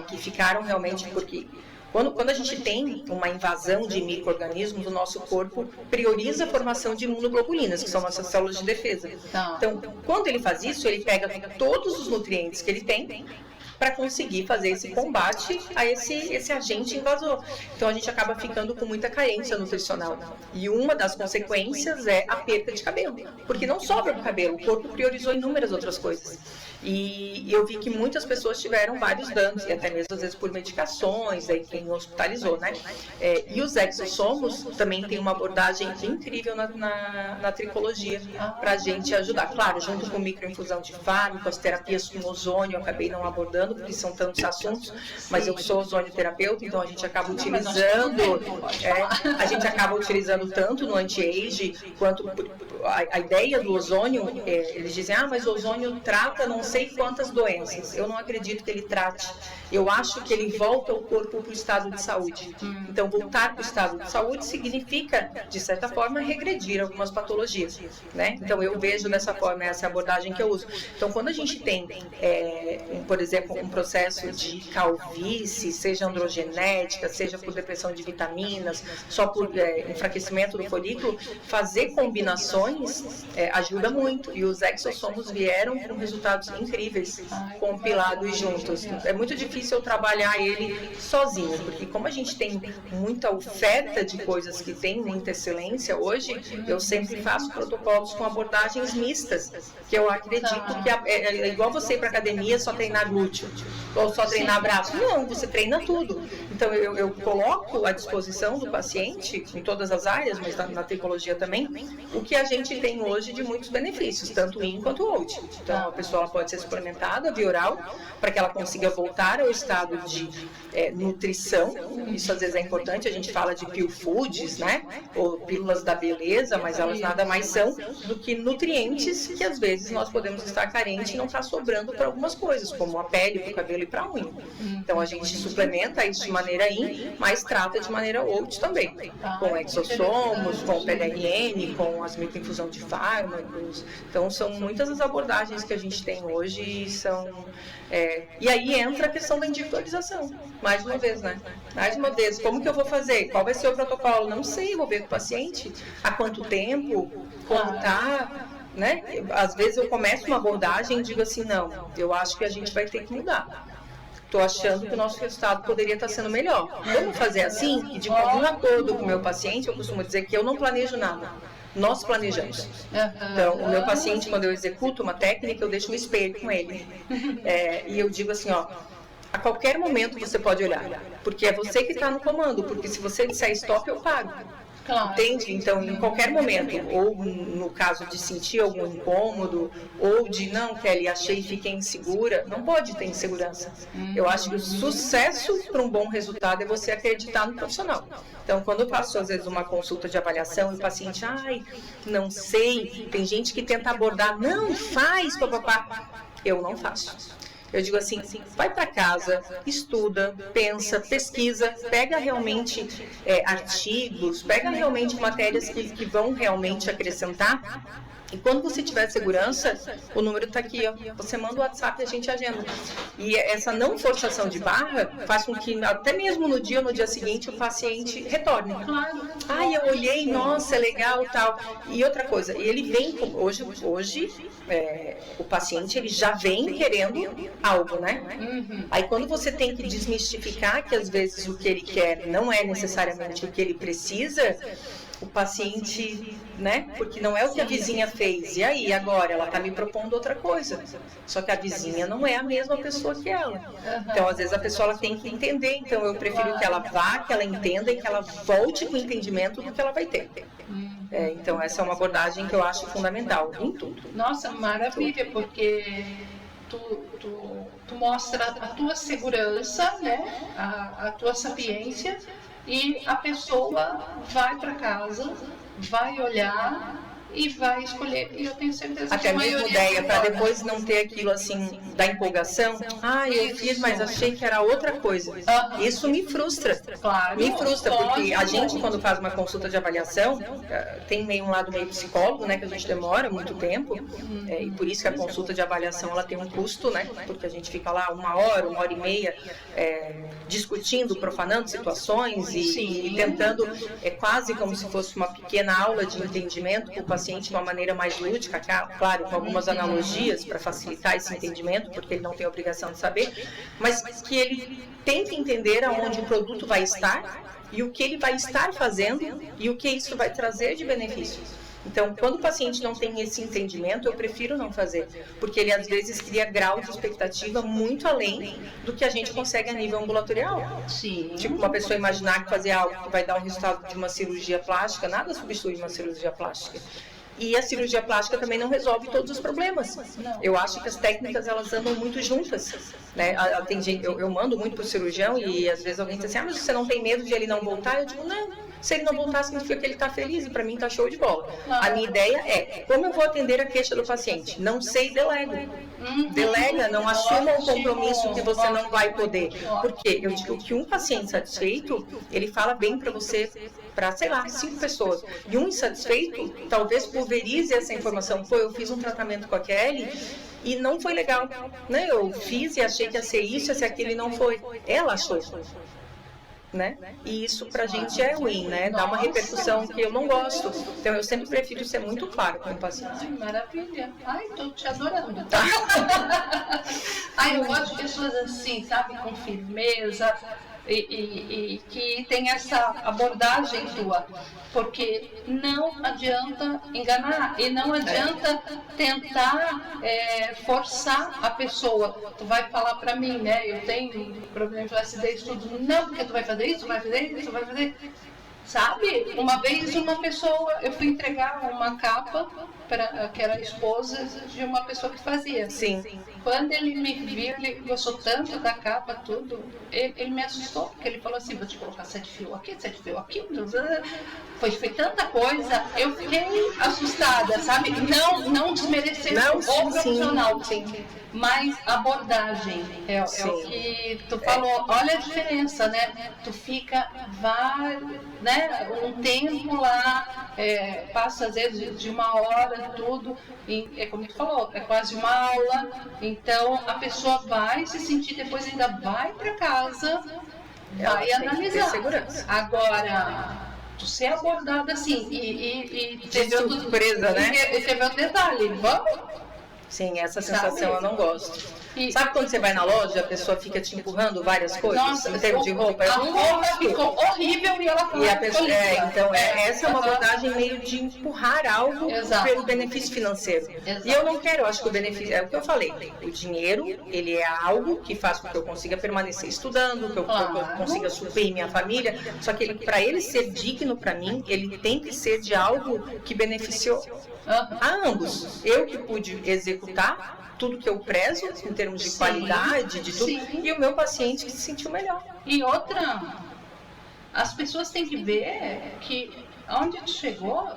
Que ficaram realmente porque... Quando a gente tem uma invasão de micro-organismos, o nosso corpo prioriza a formação de imunoglobulinas, que são nossas células de defesa. Então, quando ele faz isso, ele pega todos os nutrientes que ele tem para conseguir fazer esse combate a esse agente invasor. Então, a gente acaba ficando com muita carência nutricional. E uma das consequências é a perda de cabelo, porque não sobra do cabelo, o corpo priorizou inúmeras outras coisas. E eu vi que muitas pessoas tiveram vários danos, e até mesmo às vezes por medicações, aí quem hospitalizou, né? E os exossomos também tem uma abordagem incrível na tricologia para a gente ajudar. Claro, junto com microinfusão de fármaco, as terapias com ozônio, eu acabei não abordando, porque são tantos assuntos, mas eu sou ozonioterapeuta, então a gente acaba utilizando tanto no anti-age quanto a ideia do ozônio, eles dizem, mas o ozônio trata não sei quantas doenças. Eu não acredito que ele trate. Eu acho que ele volta o corpo para o estado de saúde. Então, voltar para o estado de saúde significa, de certa forma, regredir algumas patologias, né? Então, eu vejo dessa forma, essa abordagem que eu uso. Então, quando a gente tem, por exemplo, um processo de calvície, seja androgenética, seja por depressão de vitaminas, só por enfraquecimento do folículo, fazer combinações ajuda muito. E os exossomos vieram com resultados incríveis, compilados juntos. É muito difícil eu trabalhar ele sozinho, porque como a gente tem muita oferta de coisas que tem muita excelência hoje, eu sempre faço protocolos com abordagens mistas, que eu acredito que é igual você ir para academia só treinar glúteo, ou só treinar braço. Não, você treina tudo. Então eu coloco à disposição do paciente, em todas as áreas, mas na tricologia também, o que a gente tem hoje de muitos benefícios, tanto in quanto out. Então a pessoa pode ser suplementada via oral, para que ela consiga voltar ao estado de nutrição. Isso às vezes é importante, a gente fala de pill foods, né? Ou pílulas da beleza, mas elas nada mais são do que nutrientes que às vezes nós podemos estar carentes e não está sobrando para algumas coisas, como a pele, para o cabelo e para a unha. Então a gente suplementa isso de maneira in, mas trata de maneira out também, com exossomos, com PDRN, com as microinfusão de fármacos. Então são muitas as abordagens que a gente tem hoje e são... E aí entra a questão da individualização, mais uma vez, né? Mais uma vez, como que eu vou fazer? Qual vai ser o protocolo? Não sei, vou ver com o paciente, há quanto tempo, como tá, né? Às vezes eu começo uma abordagem e digo assim, não, eu acho que a gente vai ter que mudar. Estou achando que o nosso resultado poderia estar sendo melhor. Vamos fazer assim? E de comum acordo com o meu paciente, eu costumo dizer que eu não planejo nada. Nós planejamos. Então, o meu paciente, quando eu executo uma técnica, eu deixo um espelho com ele. E eu digo assim, a qualquer momento você pode olhar, porque é você que está no comando, porque se você disser stop, eu pago. Claro. Entende? Então, em qualquer momento, ou no caso de sentir algum incômodo, ou de não, Kelly, achei e fiquei insegura, não pode ter insegurança. Eu acho que o sucesso para um bom resultado é você acreditar no profissional. Então, quando eu faço, às vezes, uma consulta de avaliação e o paciente, não sei, tem gente que tenta abordar, não faz, papapá. Eu não faço. Eu digo assim, vai para casa, estuda, pensa, pesquisa, pega realmente artigos, pega realmente matérias que vão realmente acrescentar E quando você tiver segurança, o número está aqui, ó. Você manda o WhatsApp e a gente agenda. E essa não forçação de barra faz com que até mesmo no dia seguinte o paciente retorne. Claro. Eu olhei, nossa, é legal, tal. E outra coisa, ele vem hoje o paciente ele já vem querendo algo, né? Aí quando você tem que desmistificar que às vezes o que ele quer não é necessariamente o que ele precisa, o paciente, né? Porque não é o que a vizinha fez. E aí, agora? Ela está me propondo outra coisa. Só que a vizinha não é a mesma pessoa que ela. Então, às vezes, a pessoa ela tem que entender. Então, eu prefiro que ela vá, que ela entenda e que ela volte com o entendimento do que ela vai ter. Então, essa é uma abordagem que eu acho fundamental em tudo. Nossa, maravilha, porque tu mostra a tua segurança, né? A tua sapiência. E a pessoa vai para casa, vai olhar e vai escolher. E eu tenho certeza até que a mesmo maioria ideia, para depois não ter aquilo assim da empolgação. Eu fiz, mas achei que era outra coisa. Isso me frustra. Claro, me frustra, porque a gente, quando faz uma consulta de avaliação, tem um lado meio psicólogo, né, que a gente demora muito tempo, e por isso que a consulta de avaliação ela tem um custo, né, porque a gente fica lá 1 hora e meia, discutindo, profanando situações e tentando, quase como se fosse uma pequena aula de entendimento com o paciente de uma maneira mais lúdica, claro, com algumas analogias para facilitar esse entendimento, porque ele não tem a obrigação de saber, mas que ele tem que entender aonde o produto vai estar e o que ele vai estar fazendo e o que isso vai trazer de benefício. Então, quando o paciente não tem esse entendimento, eu prefiro não fazer, porque ele às vezes cria grau de expectativa muito além do que a gente consegue a nível ambulatorial. Sim. Tipo, uma pessoa imaginar que fazer algo que vai dar um resultado de uma cirurgia plástica, nada substitui uma cirurgia plástica. E a cirurgia plástica também não resolve todos os problemas. Eu acho que as técnicas elas andam muito juntas, né? Tem gente, eu mando muito pro cirurgião e às vezes alguém diz assim, mas você não tem medo de ele não voltar? Eu digo, não. Se ele não voltar, significa que ele está feliz e para mim está show de bola. A minha ideia é, como eu vou atender a queixa do paciente? Não sei, delega. Delega, não assuma um compromisso que você não vai poder. Porque eu digo que um paciente satisfeito, ele fala bem para você, para, sei lá, 5 pessoas. E um insatisfeito, talvez pulverize essa informação. Pô, eu fiz um tratamento com a Kelly e não foi legal. Né? Eu fiz e achei que ia ser isso, ia ser aquilo e não foi. Ela achou. Né? E isso pra gente é ruim, né? Dá uma repercussão que eu não gosto. Então eu sempre prefiro ser muito claro com o paciente. Ai, maravilha. Ai, tô te adorando. Ai, eu gosto de pessoas assim, sabe? Com firmeza e que tem essa abordagem tua. Porque não adianta enganar e não adianta tentar forçar a pessoa. Tu vai falar pra mim, né? Eu tenho problema de flacidez, tudo. Não, porque tu vai fazer isso, vai fazer isso, vai fazer. Sabe? Uma vez uma pessoa, eu fui entregar uma capa que era a esposa de uma pessoa que fazia. Sim. Quando ele me viu, ele gostou tanto da capa, tudo, ele me assustou, porque ele falou assim, vou te colocar 7 fios aqui, 7 fios aqui, foi tanta coisa, eu fiquei assustada, sabe? Não desmerecendo o profissional, sim. Mas a abordagem é o que tu falou, olha a diferença, né? Tu fica, né, um tempo lá, passa às vezes de 1 hora, tudo, e é como tu falou, é quase uma aula, então a pessoa vai se sentir, depois ainda vai para casa, vai analisar. Agora, tu ser abordada assim, e teve surpresa, né? E teve outro detalhe, vamos? Sim, essa sensação eu não gosto. Sabe quando você vai na loja, a pessoa fica te empurrando várias coisas? Nossa, em termos de roupa? A roupa ficou horrível e ela falou. Então, essa é uma abordagem meio de empurrar algo pelo benefício financeiro. Exato. E eu não quero, eu acho que o benefício, é o que eu falei, o dinheiro, ele é algo que faz com que eu consiga permanecer estudando, que eu consiga suprir minha família, só que para ele ser digno para mim, ele tem que ser de algo que beneficiou a ambos. Eu que pude executar tudo que eu prezo em termos de qualidade, de tudo, e o meu paciente que se sentiu melhor. E outra, as pessoas têm que ver que onde tu chegou,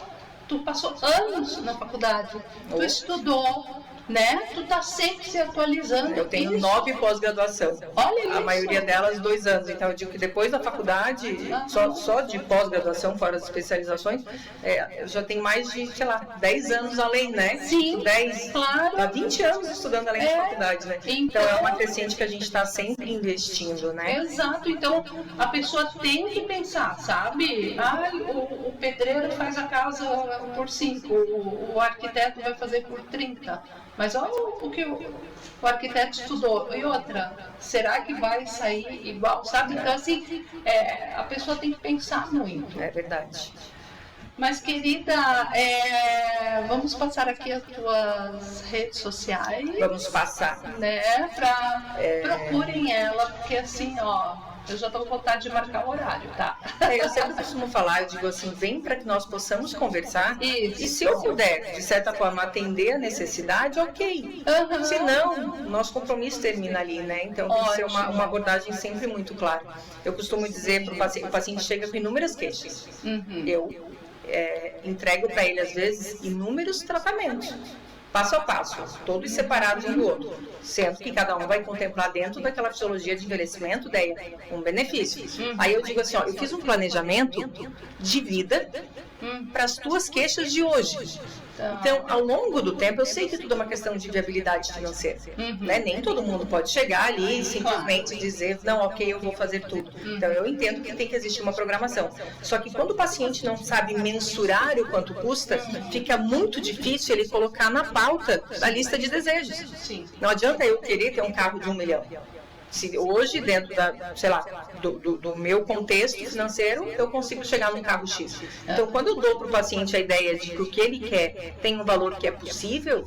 tu passou anos na faculdade, tu estudou, né? Tu tá sempre se atualizando. Eu tenho 9 pós-graduação. Olha isso. A maioria delas 2 anos. Então eu digo que depois da faculdade, só de pós-graduação, fora as especializações, eu já tenho mais de, sei lá, 10 anos além, né? Sim, 10, claro. Há 20 anos estudando além da faculdade, né? Então é uma crescente que a gente está sempre investindo, né? Exato. Então a pessoa tem que pensar, sabe? O pedreiro faz a casa por 5, o arquiteto vai fazer por 30. Mas olha o que o arquiteto estudou. E outra, será que vai sair igual, sabe? Então, assim, a pessoa tem que pensar muito. É verdade. Mas, querida, vamos passar aqui as tuas redes sociais. Vamos passar. Né? Procurem ela, porque assim, ó... Eu já estou com vontade de marcar o horário, tá? Eu sempre costumo falar, eu digo assim, vem para que nós possamos conversar. Isso. E se eu puder, de certa forma, atender a necessidade, ok. Se não, nosso compromisso termina ali, né? Então tem que ser uma abordagem sempre muito clara. Eu costumo dizer para o paciente chega com inúmeras queixas. Eu entrego para ele, às vezes, inúmeros tratamentos. Passo a passo, todos separados um do outro, sendo que cada um vai contemplar dentro daquela fisiologia de envelhecimento, um benefício. Aí eu digo assim, ó, eu fiz um planejamento de vida para as tuas queixas de hoje. Então, ao longo do tempo, eu sei que tudo é uma questão de viabilidade financeira, né? Nem todo mundo pode chegar ali e simplesmente dizer, não, ok, eu vou fazer tudo. Então, eu entendo que tem que existir uma programação. Só que quando o paciente não sabe mensurar o quanto custa, fica muito difícil ele colocar na pauta a lista de desejos. Não adianta eu querer ter um carro de 1 milhão. Se hoje, dentro do meu contexto financeiro, eu consigo chegar num carro X. Então, quando eu dou para o paciente a ideia de que o que ele quer tem um valor que é possível,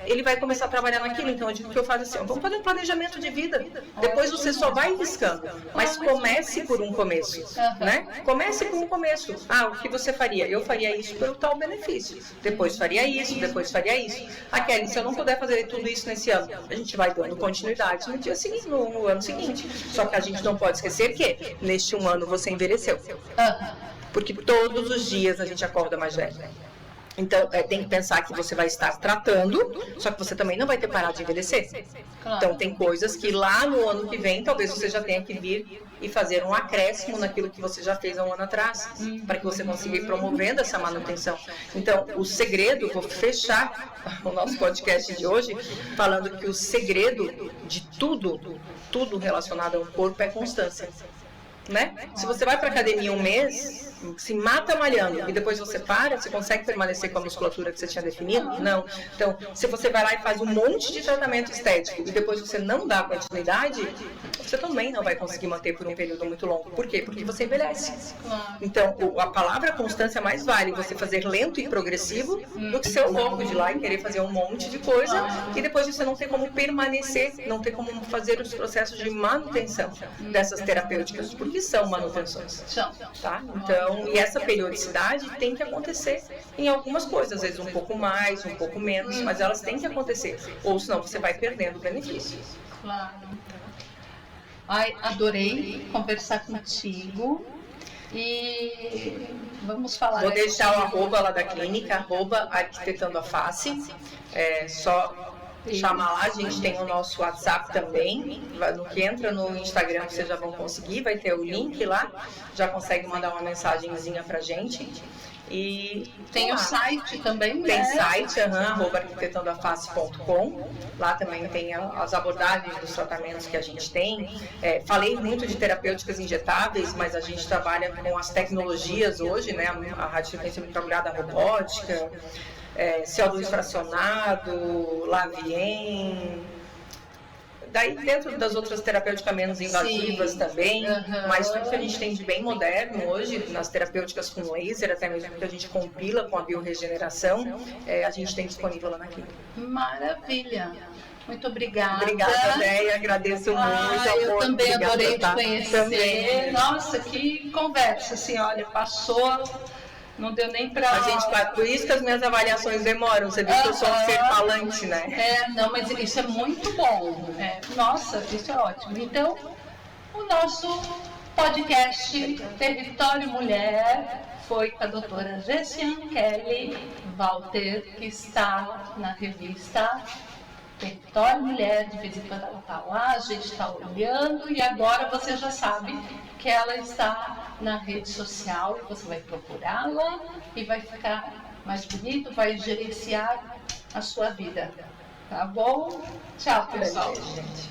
ele vai começar a trabalhar naquilo. Então, eu digo que eu faço assim, vamos fazer um planejamento de vida. Depois você só vai riscando, mas comece por um começo, né? Comece por um começo. O que você faria? Eu faria isso pelo tal benefício. Depois faria isso, depois faria isso. Kelly, se eu não puder fazer tudo isso nesse ano, a gente vai dando continuidade no dia seguinte, no ano seguinte. Só que a gente não pode esquecer que neste 1 ano você envelheceu. Porque todos os dias a gente acorda mais velho. Então, tem que pensar que você vai estar tratando, só que você também não vai ter parado de envelhecer. Claro. Então, tem coisas que lá no ano que vem, talvez você já tenha que vir e fazer um acréscimo naquilo que você já fez há 1 ano atrás, para que você consiga ir promovendo essa manutenção. Então, o segredo, vou fechar o nosso podcast de hoje, falando que o segredo de tudo relacionado ao corpo é constância. Né? Se você vai para a academia 1 mês, se mata malhando e depois você para, você consegue permanecer com a musculatura que você tinha definido? Não. Então, se você vai lá e faz um monte de tratamento estético e depois você não dá continuidade, você também não vai conseguir manter por um período muito longo. Por quê? Porque você envelhece. Então, a palavra constância mais vale você fazer lento e progressivo do que ser louco de lá e querer fazer um monte de coisa e depois você não tem como permanecer, não tem como fazer os processos de manutenção dessas terapêuticas, porque são manutenções. Tá? Então, e essa periodicidade tem que acontecer em algumas coisas, às vezes um pouco mais, um pouco menos, mas elas têm que acontecer, ou senão você vai perdendo o benefício. Claro. Ai, adorei conversar contigo e vamos falar. Vou deixar o arroba lá da clínica, @arquitetando a face, só chamar lá, a gente tem o nosso WhatsApp também, no que entra no Instagram vocês já vão conseguir, vai ter o link lá, já consegue mandar uma mensagenzinha pra gente. E tem o site também, tem site, @arquitetandoaface.com. Lá também tem as abordagens dos tratamentos que a gente tem. Falei muito de terapêuticas injetáveis, mas a gente trabalha com as tecnologias hoje, né? A radiofrequência microagulhada, a robótica, CO2 fracionado, Lavien. Daí dentro das outras terapêuticas menos invasivas também, mas tudo que a gente tem de bem moderno hoje, nas terapêuticas com laser, até mesmo que a gente compila com a biorregeneração, a gente tem disponível lá na clínica. Maravilha! Muito obrigada. Obrigada, Déia. Agradeço muito. Eu também adorei te conhecer. Também. Nossa, que conversa, assim, olha, passou... Não deu nem pra... Por isso que as minhas avaliações demoram. Você viu que eu sou um ser falante, né? Não, mas isso é muito bom. Nossa, isso é ótimo. Então, o nosso podcast Território Mulher foi com a doutora Gessiane Kelly Walter, que está na revista Território Mulher. De vez em quando ela está lá, a gente está olhando, e agora você já sabe que ela está na rede social, e você vai procurá-la e vai ficar mais bonito, vai gerenciar a sua vida. Tá bom? Tchau, pessoal. Gente.